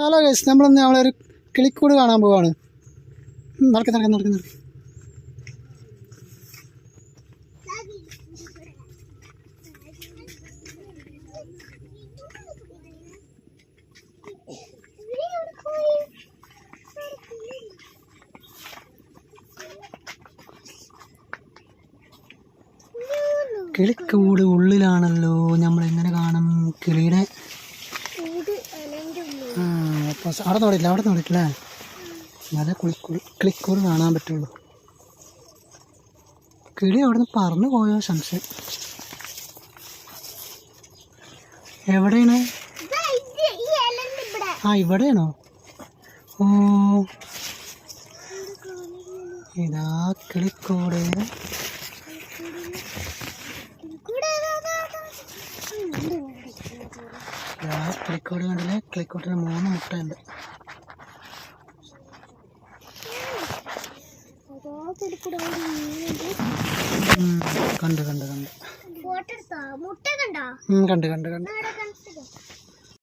Hello guys, നമ്മളൊരു കിളിക്കൂട് കാണാൻ പോവാണ്. നടക്ക്. കിളിക്കൂട് ഉള്ളിലാണല്ലോ. നമ്മളെങ്ങനെ കാണും കിളിയുടെ? അവിടെ നോടിയിട്ടില്ലേ? നല്ല കിളിക്കൂട് കാണാൻ പറ്റുള്ളൂ. കിളി അവിടെ നിന്ന് പറന്നു പോയോ സംശയം. എവിടെയാണ്? ഇവിടെയാണോ? ഓ, ഇതാ കിളിക്കൂട്. കിളിക്കൂട് കണ്ടില്ലേ? കിളിക്കൂട്ടിന് 3 മുട്ടയുണ്ട്. കണ്ട്.